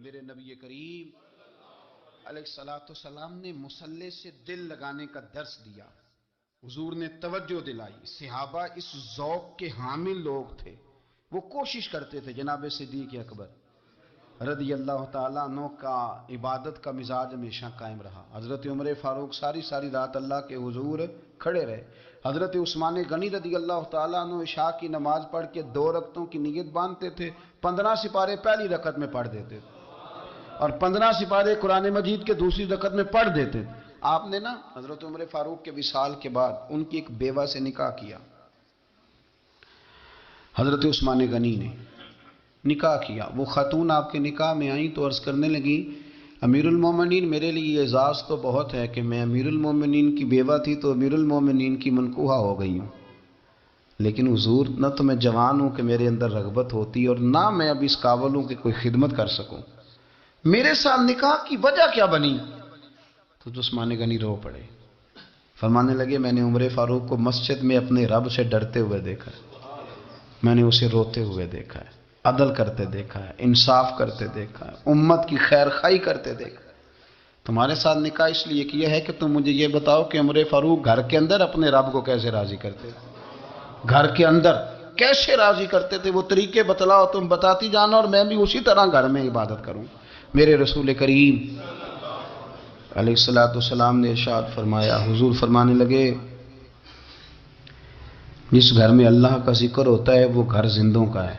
میرے نبی کریم علیہ السلام نے مصلی سے دل لگانے کا درس دیا. حضور نے توجہ دلائی. صحابہ اس ذوق کے حامل لوگ تھے. وہ کوشش کرتے تھے. جناب صدیق اکبر رضی اللہ تعالیٰ عنہ کا عبادت کا مزاج ہمیشہ قائم رہا. حضرت عمر فاروق ساری رات اللہ کے حضور کھڑے رہے. حضرت عثمان غنی رضی اللہ تعالیٰ عنہ عشاء کی نماز پڑھ کے 2 رکعتوں کی نیت باندھتے تھے. 15 سپارے پہلی رکعت میں پڑھ دیتے تھے اور 15 سپارے قرآن مجید کے دوسری رکعت میں پڑھ دیتے تھے. آپ نے نا حضرت عمر فاروق کے وصال کے بعد ان کی ایک بیوہ سے نکاح کیا. حضرت عثمان غنی نے نکاح کیا. وہ خاتون آپ کے نکاح میں آئیں تو عرض کرنے لگی امیر المومنین میرے لیے اعزاز تو بہت ہے کہ میں امیر المومنین کی بیوہ تھی تو امیر المومنین کی منکوحہ ہو گئی ہوں، لیکن حضور نہ تو میں جوان ہوں کہ میرے اندر رغبت ہوتی اور نہ میں اب اس قابل ہوں کہ کوئی خدمت کر سکوں. میرے ساتھ نکاح کی وجہ کیا بنی؟ تو عثمان غنی رو پڑے. فرمانے لگے میں نے عمر فاروق کو مسجد میں اپنے رب سے ڈرتے ہوئے دیکھا ہے، میں نے اسے روتے ہوئے دیکھا ہے، عدل کرتے دیکھا ہے، انصاف کرتے دیکھا ہے، امت کی خیر خواہی کرتے دیکھا ہے. تمہارے ساتھ نکاح اس لیے کیا ہے کہ تم مجھے یہ بتاؤ کہ عمر فاروق گھر کے اندر اپنے رب کو کیسے راضی کرتے تھے، گھر کے اندر کیسے راضی کرتے تھے. وہ طریقے بتلاؤ، تم بتاتی جانا اور میں بھی اسی طرح گھر میں عبادت کروں. میرے رسول کریم علیہ السلام نے ارشاد فرمایا. حضور فرمانے لگے جس گھر میں اللہ کا ذکر ہوتا ہے وہ گھر زندوں کا ہے،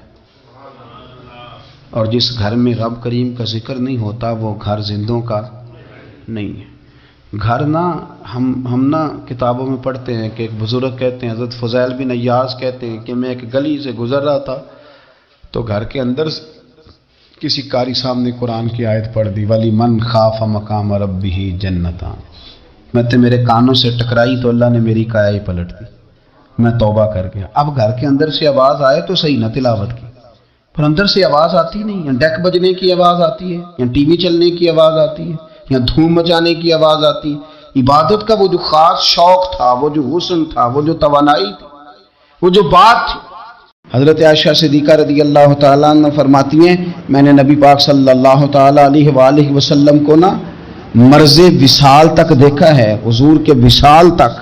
اور جس گھر میں رب کریم کا ذکر نہیں ہوتا وہ گھر زندوں کا نہیں ہے. گھر نا ہم نا کتابوں میں پڑھتے ہیں کہ ایک بزرگ کہتے ہیں، حضرت فضیل بن عیاض کہتے ہیں کہ میں ایک گلی سے گزر رہا تھا تو گھر کے اندر کسی قاری صاحب نے قرآن کی آیت پڑھ دی ولی من خاف مقام ربہ جنتان. میں تو میرے کانوں سے ٹکرائی تو اللہ نے میری کایا ہی پلٹ دی، میں توبہ کر گیا. اب گھر کے اندر سے آواز آئے تو صحیح نہ تلاوت کی، پر اندر سے آواز آتی نہیں. یا ڈیک بجنے کی آواز آتی ہے، یا ٹی وی چلنے کی آواز آتی ہے، یا دھوم مچانے کی آواز آتی ہے. عبادت کا وہ جو خاص شوق تھا، وہ جو حسن تھا، وہ جو توانائی تھی، وہ جو بات تھی. حضرت عائشہ صدیقہ رضی اللہ تعالیٰ عنہ فرماتی ہیں میں نے نبی پاک صلی اللہ تعالیٰ علیہ وآلہ وسلم کو نا مرض وصال تک دیکھا ہے، حضور کے وصال تک،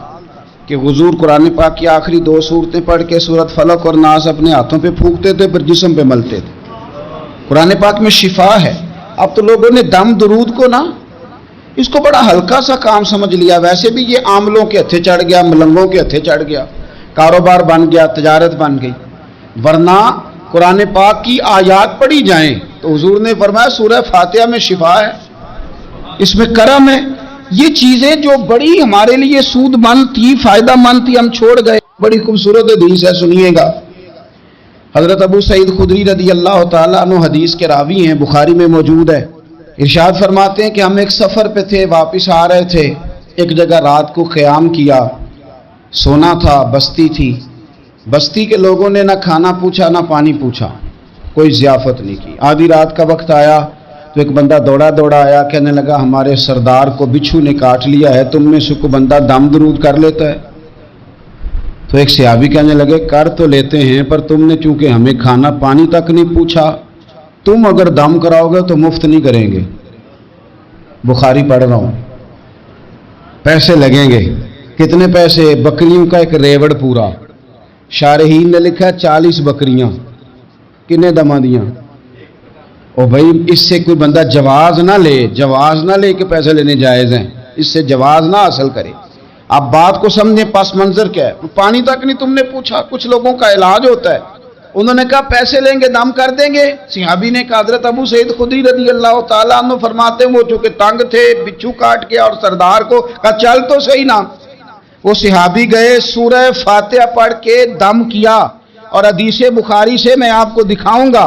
کہ حضور قرآن پاک کی آخری 2 سورتیں پڑھ کے سورت فلق اور ناس اپنے ہاتھوں پہ پھونکتے تھے پھر جسم پہ ملتے تھے. قرآن پاک میں شفا ہے. اب تو لوگوں نے دم درود کو نا اس کو بڑا ہلکا سا کام سمجھ لیا. ویسے بھی یہ عاملوں کے ہتھے چڑھ گیا، ملنگوں کے ہتھے چڑھ گیا، کاروبار بن گیا، تجارت بن گئی. ورنہ قرآن پاک کی آیات پڑھی جائیں تو حضور نے فرمایا سورہ فاتحہ میں شفا ہے، اس میں کرم ہے. یہ چیزیں جو بڑی ہمارے لیے سود مند تھی، فائدہ مند تھی، ہم چھوڑ گئے. بڑی خوبصورت حدیث ہے، سنیے گا. حضرت ابو سعید خدری رضی اللہ تعالیٰ عنہ حدیث کے راوی ہیں، بخاری میں موجود ہے. ارشاد فرماتے ہیں کہ ہم ایک سفر پہ تھے، واپس آ رہے تھے. ایک جگہ رات کو قیام کیا، سونا تھا، بستی تھی. بستی کے لوگوں نے نہ کھانا پوچھا نہ پانی پوچھا، کوئی ضیافت نہیں کی. آدھی رات کا وقت آیا تو ایک بندہ دوڑا آیا، کہنے لگا ہمارے سردار کو بچھو نے کاٹ لیا ہے، تم میں سے کوئی بندہ دم درود کر لیتا ہے؟ تو ایک صحابی کہنے لگے کر تو لیتے ہیں پر تم نے چونکہ ہمیں کھانا پانی تک نہیں پوچھا، تم اگر دم کراؤ گے تو مفت نہیں کریں گے. بخاری پڑھ رہا ہوں. پیسے لگیں گے. کتنے پیسے؟ بکریوں کا ایک ریوڑ پورا. شارحین نے لکھا 40 بکریاں. کنے دما دیاں؟ او بھائی اس سے کوئی بندہ جواز نہ لے کہ پیسے لینے جائز ہیں، اس سے جواز نہ حاصل کرے. آپ بات کو سمجھیں، پس منظر کیا ہے. پانی تک نہیں تم نے پوچھا. کچھ لوگوں کا علاج ہوتا ہے، انہوں نے کہا پیسے لیں گے دم کر دیں گے. صحابی نے کہا حضرت ابو سعید خدری رضی اللہ تعالیٰ عنہ فرماتے ہیں وہ چونکہ تنگ تھے، بچھو کاٹ کے اور سردار کو کہا چل تو صحیح نا. وہ صحابی گئے، سورہ فاتحہ پڑھ کے دم کیا. اور حدیث بخاری سے میں آپ کو دکھاؤں گا.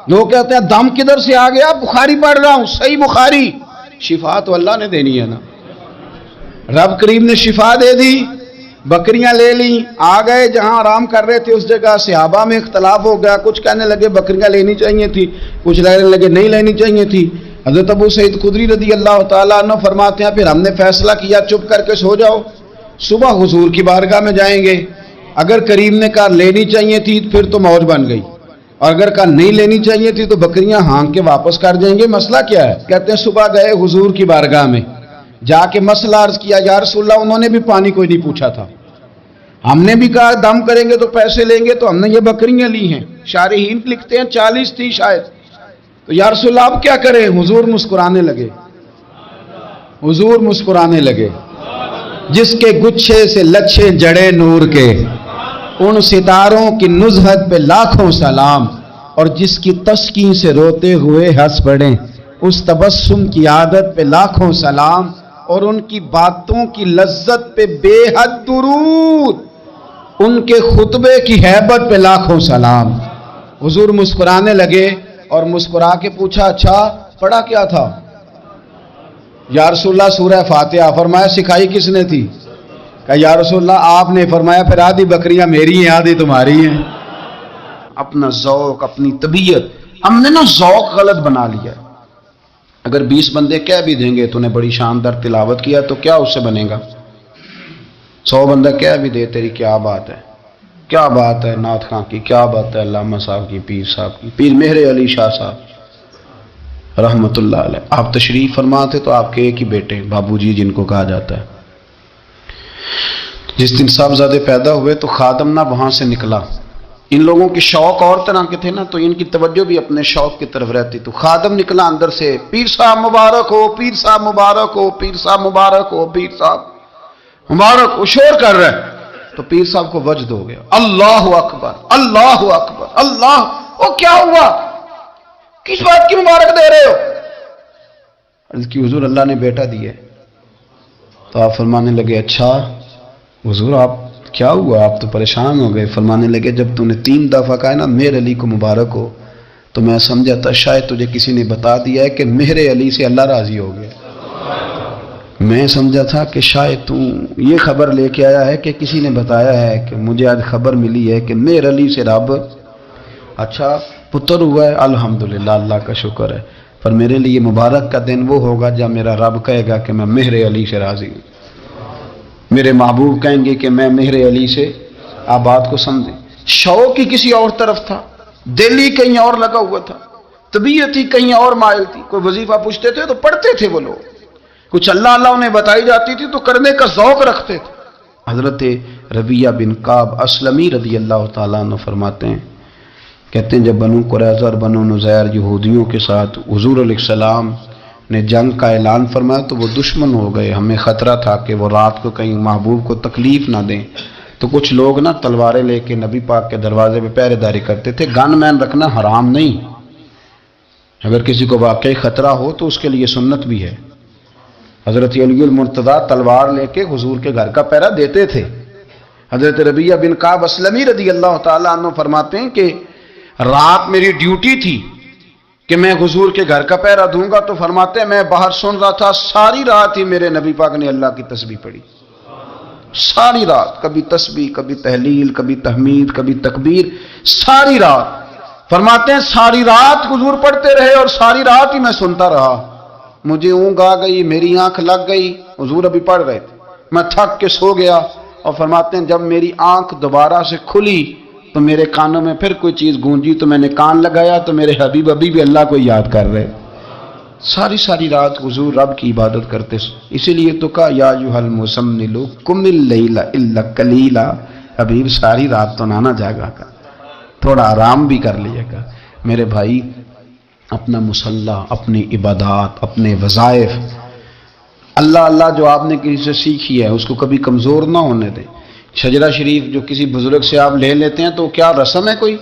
لوگ کہتے ہیں دم کدھر سے آ گیا؟ بخاری پڑھ رہا ہوں، صحیح بخاری. شفا تو اللہ نے دینی ہے نا، رب کریم نے شفا دے دی. بکریاں لے لیں، آ گئے جہاں آرام کر رہے تھے اس جگہ. صحابہ میں اختلاف ہو گیا، کچھ کہنے لگے بکریاں لینی چاہیے تھی، کچھ کہنے لگے نہیں لینی چاہیے تھی. حضرت ابو سعید خدری رضی اللہ تعالیٰ عنہ فرماتے ہیں پھر ہم نے فیصلہ کیا چپ کر کے سو جاؤ، صبح حضور کی بارگاہ میں جائیں گے. اگر کریم نے کہا لینی چاہیے تھی پھر تو موج بن گئی، اور اگر کہا نہیں لینی چاہیے تھی تو بکریاں ہانک کے واپس کر جائیں گے، مسئلہ کیا ہے؟ کہتے ہیں صبح گئے حضور کی بارگاہ میں، جا کے مسئلہ عرض کیا، یا رسول اللہ انہوں نے بھی پانی کوئی نہیں پوچھا تھا، ہم نے بھی کہا دم کریں گے تو پیسے لیں گے، تو ہم نے یہ بکریاں لی ہیں۔ شارحین لکھتے ہیں 40 تھی شاید، تو یا رسول اللہ اب کیا کریں؟ حضور مسکرانے لگے، حضور مسکرانے لگے، جس کے گچھے سے لچھے جڑے نور کے، ان ستاروں کی نزہت پہ لاکھوں سلام، اور جس کی تسکین سے روتے ہوئے ہنس پڑیں، اس تبسم کی عادت پہ لاکھوں سلام، اور ان کی باتوں کی لذت پہ بے حد درود، ان کے خطبے کی ہیبت پہ لاکھوں سلام۔ حضور مسکرانے لگے اور مسکرا کے پوچھا اچھا پڑھا کیا تھا؟ یا رسول اللہ سورہ فاتحہ۔ فرمایا سکھائی کس نے تھی؟ کہ یا رسول اللہ آپ نے۔ فرمایا پھر آدھی بکریاں میری ہیں آدھی تمہاری ہیں۔ اپنا ذوق، اپنی طبیعت، ہم نے نا ذوق غلط بنا لیا۔ اگر 20 بندے کہہ بھی دیں گے تو نے بڑی شاندار تلاوت کیا تو کیا اس سے بنے گا؟ 100 بندہ کہہ بھی دے تیری کیا بات ہے، کیا بات ہے نعت خاں کی، کیا بات ہے علامہ صاحب کی، پیر صاحب کی، پیر مہر علی شاہ صاحب رحمت اللہ علیہ۔ آپ تشریف فرما تھے تو آپ کے ایک ہی بیٹے بابو جی جن کو کہا جاتا ہے، جس دن صاحبزادے پیدا ہوئے تو خادم نہ وہاں سے نکلا۔ ان لوگوں کے شوق اور طرح کے تھے نا، تو ان کی توجہ بھی اپنے شوق کی طرف رہتی، تو خادم نکلا اندر سے، پیر صاحب مبارک ہو، پیر صاحب مبارک ہو، پیر صاحب مبارک ہو، پیر صاحب مبارک ہو، شور کر رہا ہے۔ تو پیر صاحب کو وجد ہو گیا، اللہ اکبر اللہ اکبر اللہ۔ وہ کیا ہوا؟ کس بات کی مبارک دے رہے ہو؟ عرض کی حضور اللہ نے بیٹا دیا۔ تو آپ فرمانے لگے اچھا حضور آپ کیا ہوا؟ آپ تو پریشان ہو گئے۔ فرمانے لگے جب تو نے 3 دفعہ کہا نا مہر علی کو مبارک ہو، تو میں سمجھا تھا شاید تجھے کسی نے بتا دیا ہے کہ مہر علی سے اللہ راضی ہو گیا۔ میں سمجھا تھا کہ شاید تو یہ خبر لے کے آیا ہے کہ کسی نے بتایا ہے کہ مجھے آج خبر ملی ہے کہ مہر علی سے رب اچھا پتر ہوا ہے، الحمدللہ اللہ کا شکر ہے، پر میرے لیے مبارک کا دن وہ ہوگا جب میرا رب کہے گا کہ میں مہر علی سے راضی ہوں، میرے محبوب کہیں گے کہ میں مہر علی سے۔ آپ بات کو سمجھیں، شوق ہی کسی اور طرف تھا، دل ہی کہیں اور لگا ہوا تھا، طبیعت ہی کہیں اور مائل تھی۔ کوئی وظیفہ پوچھتے تھے تو پڑھتے تھے وہ لوگ، کچھ اللہ اللہ انہیں بتائی جاتی تھی تو کرنے کا ذوق رکھتے تھے۔ حضرت ربیہ بن کعب اسلمی رضی اللہ تعالیٰ عنہ فرماتے ہیں، کہتے ہیں جب بنو قریظہ اور بنو نذیر یہودیوں کے ساتھ حضور علیہ السلام نے جنگ کا اعلان فرمایا تو وہ دشمن ہو گئے، ہمیں خطرہ تھا کہ وہ رات کو کہیں محبوب کو تکلیف نہ دیں، تو کچھ لوگ نا تلواریں لے کے نبی پاک کے دروازے پہ پہرے داری کرتے تھے۔ گن مین رکھنا حرام نہیں، اگر کسی کو واقعی خطرہ ہو تو اس کے لیے سنت بھی ہے۔ حضرت علی المرتضیٰ تلوار لے کے حضور کے گھر کا پہرا دیتے تھے۔ حضرت ربیہ بن کعب اسلمی رضی اللہ تعالیٰ عنہ فرماتے ہیں کہ رات میری ڈیوٹی تھی کہ میں حضور کے گھر کا پہرا دوں گا، تو فرماتے ہیں میں باہر سن رہا تھا، ساری رات ہی میرے نبی پاک نے اللہ کی تسبیح پڑھی، ساری رات، کبھی تسبیح، کبھی تحلیل، کبھی تحمید، کبھی تکبیر، ساری رات۔ فرماتے ہیں ساری رات حضور پڑھتے رہے اور ساری رات ہی میں سنتا رہا، مجھے اونگ آ گئی، میری آنکھ لگ گئی، حضور ابھی پڑھ رہے تھے، میں تھک کے سو گیا۔ اور فرماتے ہیں جب میری آنکھ دوبارہ سے کھلی تو میرے کانوں میں پھر کوئی چیز گونجی، تو میں نے کان لگایا تو میرے حبیب ابھی بھی اللہ کو یاد کر رہے۔ ساری رات حضور رب کی عبادت کرتے، اسی لیے تو کہا یا ایھا المزمل قم اللیل الا قلیلا، حبیب ساری رات تو نہ جاگا کر، تھوڑا آرام بھی کر لیا کر۔ میرے بھائی اپنا مصلی، اپنی عبادات، اپنے وظائف، اللہ اللہ جو آپ نے کسی سے سیکھی ہے اس کو کبھی کمزور نہ ہونے دیں۔ شجرہ شریف جو کسی بزرگ سے آپ لے لیتے ہیں تو کیا رسم ہے کوئی؟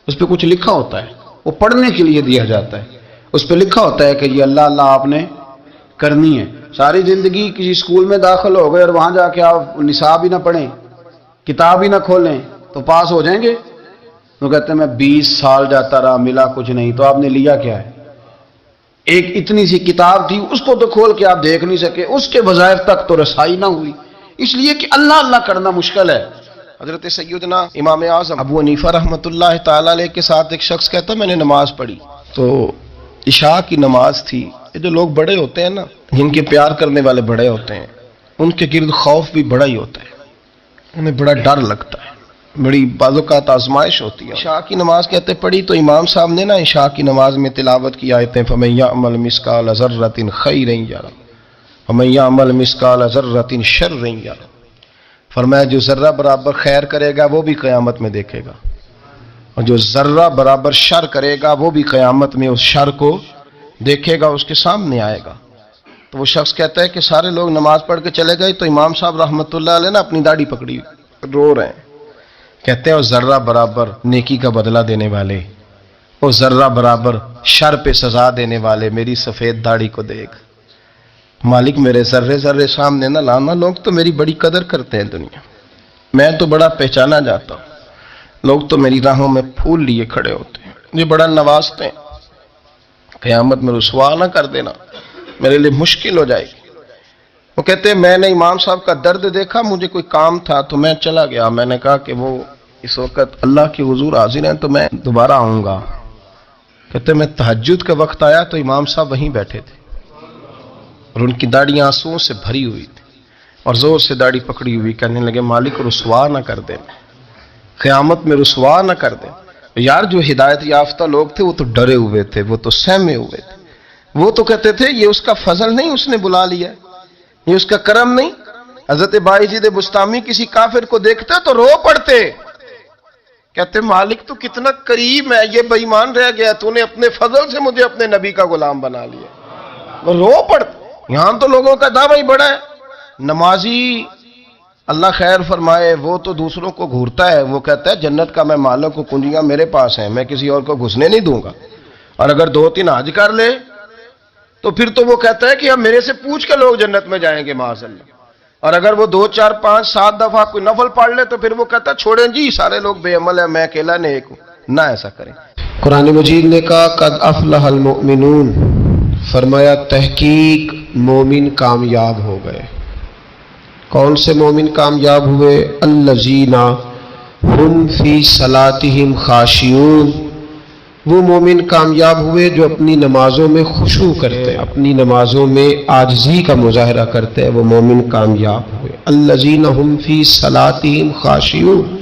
اس پہ کچھ لکھا ہوتا ہے، وہ پڑھنے کے لیے دیا جاتا ہے، اس پہ لکھا ہوتا ہے کہ یہ اللہ اللہ آپ نے کرنی ہے۔ ساری زندگی کسی اسکول میں داخل ہو گئے اور وہاں جا کے آپ نصاب ہی نہ پڑھیں، کتاب ہی نہ کھولیں تو پاس ہو جائیں گے؟ تو کہتے ہیں میں 20 سال جاتا رہا ملا کچھ نہیں، تو آپ نے لیا کیا ہے؟ ایک اتنی سی کتاب تھی، اس کو تو کھول کے آپ دیکھ نہیں سکے، اس کے وظائف تک تو رسائی نہ ہوئی، اس لیے کہ اللہ اللہ کرنا مشکل ہے۔ حضرت سیدنا امام اعظم ابو حنیفہ رحمۃ اللہ تعالی علیہ کے ساتھ ایک شخص کہتا میں نے نماز پڑھی، تو عشاء کی نماز تھی۔ یہ جو لوگ بڑے ہوتے ہیں نا، جن کے پیار کرنے والے بڑے ہوتے ہیں، ان کے گرد خوف بھی بڑا ہی ہوتا ہے، انہیں بڑا ڈر لگتا ہے۔ بڑی بعض اوقات آزمائش ہوتی ہے. عشاء کی نماز کہتے پڑھی تو امام صاحب نے نا عشاء کی نماز میں تلاوت کی آیتیں فَمَن يَعْمَلْ مِثْقَالَ ذَرَّةٍ خَيْرًا يَرَهُ وَمَن يَعْمَلْ مِثْقَالَ ذَرَّةٍ شَرًّا يَرَهُ. فرمایا جو ذرہ برابر خیر کرے گا وہ بھی قیامت میں دیکھے گا، اور جو ذرہ برابر شر کرے گا وہ بھی قیامت میں اس شر کو دیکھے گا، اس کے سامنے آئے گا. تو وہ شخص کہتا ہے کہ سارے لوگ نماز پڑھ کے چلے گئے تو امام صاحب رحمۃ اللہ علیہ نے اپنی داڑھی پکڑی رو رہے ہیں. کہتے ہیں وہ ذرہ برابر نیکی کا بدلہ دینے والے، وہ ذرہ برابر شر پہ سزا دینے والے میری سفید داڑھی کو دیکھ. مالک میرے ذرے ذرے سامنے نہ لانا، لوگ تو میری بڑی قدر کرتے ہیں دنیا، میں تو بڑا پہچانا جاتا ہوں، لوگ تو میری راہوں میں پھول لیے کھڑے ہوتے ہیں، مجھے بڑا نوازتے ہیں، قیامت میں رسوا نہ کر دینا، میرے لیے مشکل ہو جائے گی. وہ کہتے ہیں میں نے امام صاحب کا درد دیکھا، مجھے کوئی کام تھا تو میں چلا گیا، میں نے کہا کہ وہ اس وقت اللہ کے حضور حاضر ہیں تو میں دوبارہ آؤں گا. کہتے ہیں میں تہجد کے وقت آیا تو امام صاحب وہیں بیٹھے تھے اور ان کی داڑیاں آنسوؤں سے بھری ہوئی تھی اور زور سے داڑھی پکڑی ہوئی، کہنے لگے مالک رسوا نہ کر دیں، قیامت میں رسوا نہ کر دیں. یار جو ہدایت یافتہ لوگ تھے وہ تو ڈرے ہوئے تھے، وہ تو سہمے ہوئے تھے، وہ تو کہتے تھے یہ اس کا فضل نہیں، اس نے بلا لیا، یہ اس کا کرم نہیں. حضرت باعزید بستامی کسی کافر کو دیکھتے تو رو پڑتے، کہتے مالک تو کتنا کریم ہے، یہ بے ایمان رہ گیا، تو نے اپنے فضل سے مجھے اپنے نبی کا غلام بنا لیا. وہ رو پڑتے. یہاں تو لوگوں کا دعویٰ ہی بڑا ہے. نمازی اللہ خیر فرمائے وہ تو دوسروں کو گھورتا ہے، وہ کہتا ہے جنت کا میں مالک ہوں، کنجیاں میرے پاس ہیں، میں کسی اور کو گھسنے نہیں دوں گا. اور اگر 2-3 حج کر لے تو پھر تو وہ کہتا ہے کہ اب میرے سے پوچھ کے لوگ جنت میں جائیں گے معاذ اللہ. اور اگر وہ 2 4 5 7 دفعہ کوئی نفل پڑھ لے تو پھر وہ کہتا ہے چھوڑیں جی سارے لوگ بے عمل ہیں، میں اکیلا نیک ہوں. نہ ایسا کریں. قرآن مجید نے کہا قد افلح المؤمنون، فرمایا تحقیق مومن کامیاب ہو گئے. کون سے مومن کامیاب ہوئے؟ الذین ہم فی صلاتہم خاشعون، وہ مومن کامیاب ہوئے جو اپنی نمازوں میں خشوع کرتے ہیں، اپنی نمازوں میں عاجزی کا مظاہرہ کرتے ہیں، وہ مومن کامیاب ہوئے. الذین ہم فی صلاتہم خاشعون،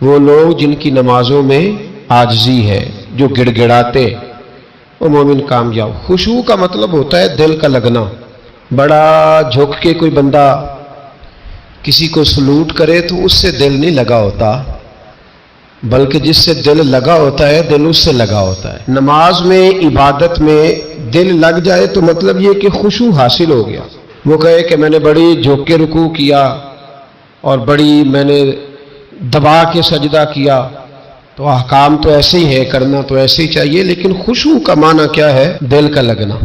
وہ لوگ جن کی نمازوں میں عاجزی ہے، جو گڑ گڑاتے، وہ مومن کامیاب. خشوع کا مطلب ہوتا ہے دل کا لگنا. بڑا جھک کے کوئی بندہ کسی کو سلوٹ کرے تو اس سے دل نہیں لگا ہوتا، بلکہ جس سے دل لگا ہوتا ہے دل اس سے لگا ہوتا ہے. نماز میں عبادت میں دل لگ جائے تو مطلب یہ کہ خشوع حاصل ہو گیا. وہ کہے کہ میں نے بڑی جھک کے رکوع کیا اور بڑی میں نے دبا کے سجدہ کیا، تو احکام تو ایسے ہی ہے، کرنا تو ایسے ہی چاہیے، لیکن خشوع کا معنی کیا ہے؟ دل کا لگنا.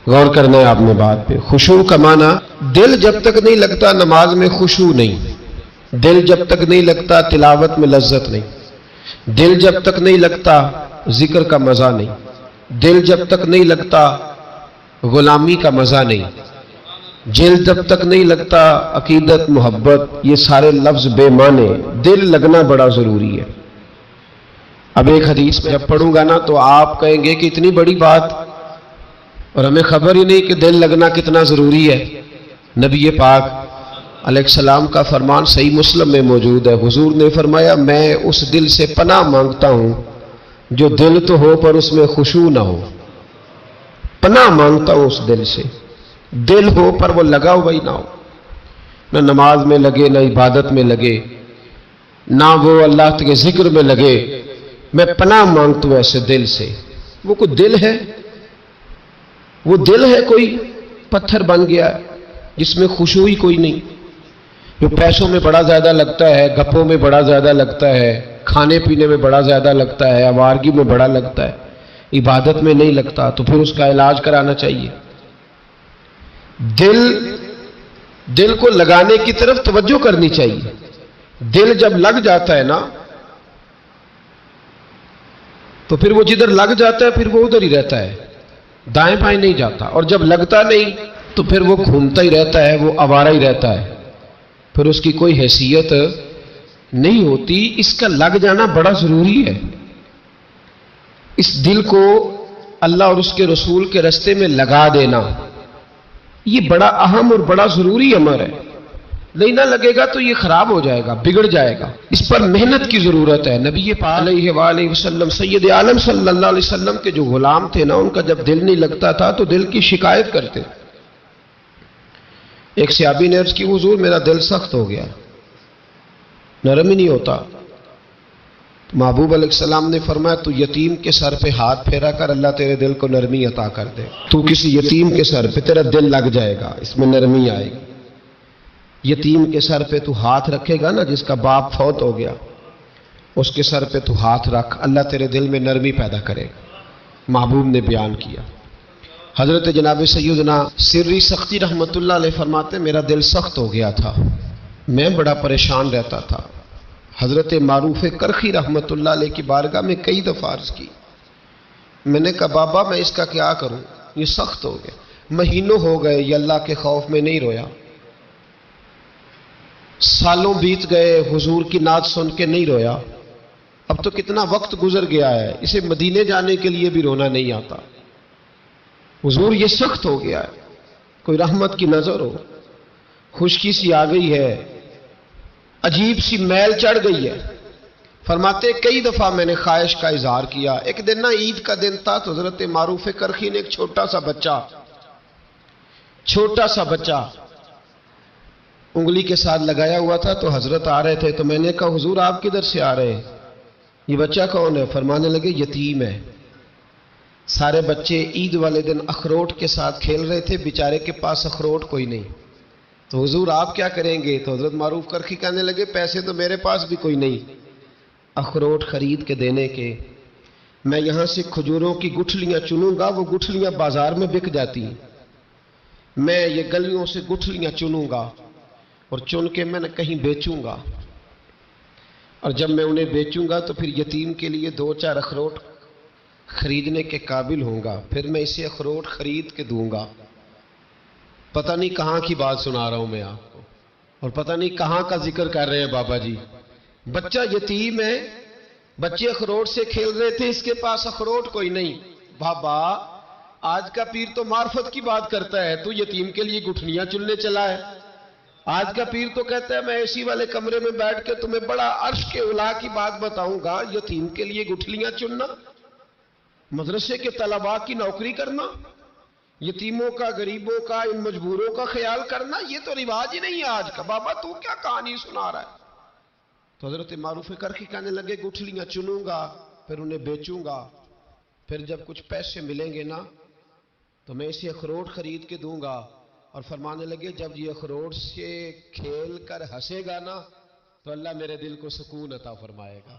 غور کرنا ہے آپ نے بات پہ. خشوع کا معنی دل جب تک نہیں لگتا نماز میں خشوع نہیں، دل جب تک نہیں لگتا تلاوت میں لذت نہیں، دل جب تک نہیں لگتا ذکر کا مزہ نہیں، دل جب تک نہیں لگتا غلامی کا مزہ نہیں، دل جب تک نہیں لگتا عقیدت محبت، یہ سارے لفظ بے معنی. دل لگنا بڑا ضروری ہے. اب ایک حدیث میں جب پڑھوں گا نا تو آپ کہیں گے کہ اتنی بڑی بات اور ہمیں خبر ہی نہیں کہ دل لگنا کتنا ضروری ہے. نبی پاک علیہ السلام کا فرمان صحیح مسلم میں موجود ہے. حضور نے فرمایا میں اس دل سے پناہ مانگتا ہوں جو دل تو ہو پر اس میں خشوع نہ ہو. پناہ مانگتا ہوں اس دل سے، دل ہو پر وہ لگا ہوا ہی نہ ہو، نہ نماز میں لگے، نہ عبادت میں لگے، نہ وہ اللہ کے ذکر میں لگے. میں پناہ مانگتا ہوں ایسے دل سے. وہ کوئی دل ہے، وہ دل ہے کوئی پتھر بن گیا ہے جس میں خشوع ہی کوئی نہیں، جو پیسوں میں بڑا زیادہ لگتا ہے، گپوں میں بڑا زیادہ لگتا ہے، کھانے پینے میں بڑا زیادہ لگتا ہے، آوارگی میں بڑا لگتا ہے، عبادت میں نہیں لگتا، تو پھر اس کا علاج کرانا چاہیے. دل کو لگانے کی طرف توجہ کرنی چاہیے. دل جب لگ جاتا ہے نا تو پھر وہ جدھر لگ جاتا ہے پھر وہ ادھر ہی رہتا ہے، دائیں بائیں نہیں جاتا. اور جب لگتا نہیں تو پھر وہ گھومتا ہی رہتا ہے، وہ آوارہ ہی رہتا ہے، پھر اس کی کوئی حیثیت نہیں ہوتی. اس کا لگ جانا بڑا ضروری ہے. اس دل کو اللہ اور اس کے رسول کے راستے میں لگا دینا یہ بڑا اہم اور بڑا ضروری امر ہے. نہیں نہ لگے گا تو یہ خراب ہو جائے گا، بگڑ جائے گا، اس پر محنت کی ضرورت ہے۔ نبی پاک علیہ وآلہ وسلم سید عالم صلی اللہ علیہ وسلم کے جو غلام تھے نا، ان کا جب دل نہیں لگتا تھا تو دل کی شکایت کرتے۔ ایک صحابی نے عرض کی حضور میرا دل سخت ہو گیا، نرم ہی نہیں ہوتا۔ محبوب علیہ السلام نے فرمایا تو یتیم کے سر پہ ہاتھ پھیرا کر، اللہ تیرے دل کو نرمی عطا کر دے۔ تو کسی یتیم کے سر پہ تیرا دل لگ جائے گا، اس میں نرمی آئے گی۔ یتیم کے سر پہ تو ہاتھ رکھے گا نا، جس کا باپ فوت ہو گیا، اس کے سر پہ تو ہاتھ رکھ، اللہ تیرے دل میں نرمی پیدا کرے گا۔ محبوب نے بیان کیا۔ حضرت جناب سیدنا سری سختی رحمت اللہ علیہ فرماتے میرا دل سخت ہو گیا تھا، میں بڑا پریشان رہتا تھا۔ حضرت معروف کرخی رحمت اللہ علیہ کی بارگاہ میں کئی دفعہ عرض کی، میں نے کہا بابا میں اس کا کیا کروں، یہ سخت ہو گیا، مہینوں ہو گئے یہ اللہ کے خوف میں نہیں رویا، سالوں بیت گئے حضور کی نعت سن کے نہیں رویا، اب تو کتنا وقت گزر گیا ہے، اسے مدینے جانے کے لیے بھی رونا نہیں آتا۔ حضور یہ سخت ہو گیا ہے، کوئی رحمت کی نظر ہو، خشکی سی آ گئی ہے، عجیب سی میل چڑھ گئی ہے۔ فرماتے کئی دفعہ میں نے خواہش کا اظہار کیا۔ ایک دن نا عید کا دن تھا تو حضرت معروف کرخی نے ایک چھوٹا سا بچہ انگلی کے ساتھ لگایا ہوا تھا، تو حضرت آ رہے تھے تو میں نے کہا حضور آپ کدھر سے آ رہے ہیں، یہ بچہ کون ہے؟ فرمانے لگے یتیم ہے۔ سارے بچے عید والے دن اخروٹ کے ساتھ کھیل رہے تھے، بیچارے کے پاس اخروٹ کوئی نہیں، تو حضور آپ کیا کریں گے؟ تو حضرت معروف کرخی کہنے لگے پیسے تو میرے پاس بھی کوئی نہیں اخروٹ خرید کے دینے کے، میں یہاں سے کھجوروں کی گٹھلیاں چنوں گا، وہ گٹھلیاں بازار میں بک جاتی ہیں، میں یہ گلیوں سے گٹھلیاں چنوں گا اور چن کے میں نے کہیں بیچوں گا، اور جب میں انہیں بیچوں گا تو پھر یتیم کے لیے 2-4 اخروٹ خریدنے کے قابل ہوں گا، پھر میں اسے اخروٹ خرید کے دوں گا۔ پتہ نہیں کہاں کی بات سنا رہا ہوں میں آپ کو، اور پتہ نہیں کہاں کا ذکر کر رہے ہیں بابا جی۔ بچہ یتیم ہے، بچے اخروٹ سے کھیل رہے تھے، اس کے پاس اخروٹ کوئی نہیں۔ بابا آج کا پیر تو معرفت کی بات کرتا ہے، تو یتیم کے لیے گٹھلیاں چننے چلا ہے۔ آج کا پیر تو کہتا ہے میں اے سی والے کمرے میں بیٹھ کے تمہیں بڑا عرش کے اعلیٰ کی بات بتاؤں گا، یتیم کے لیے گٹھلیاں چننا، مدرسے کے طلباء کی نوکری کرنا، یتیموں کا، غریبوں کا، ان مجبوروں کا خیال کرنا، یہ تو رواج ہی نہیں ہے آج کا۔ بابا تو کیا کہانی سنا رہا ہے؟ تو حضرت معروف کرخی کہنے لگے گٹھلیاں چنوں گا، پھر انہیں بیچوں گا، پھر جب کچھ پیسے ملیں گے نا تو میں اسے اخروٹ خرید کے دوں گا، اور فرمانے لگے جب یہ اخروٹ سے کھیل کر ہنسے گا نا تو اللہ میرے دل کو سکون عطا فرمائے گا۔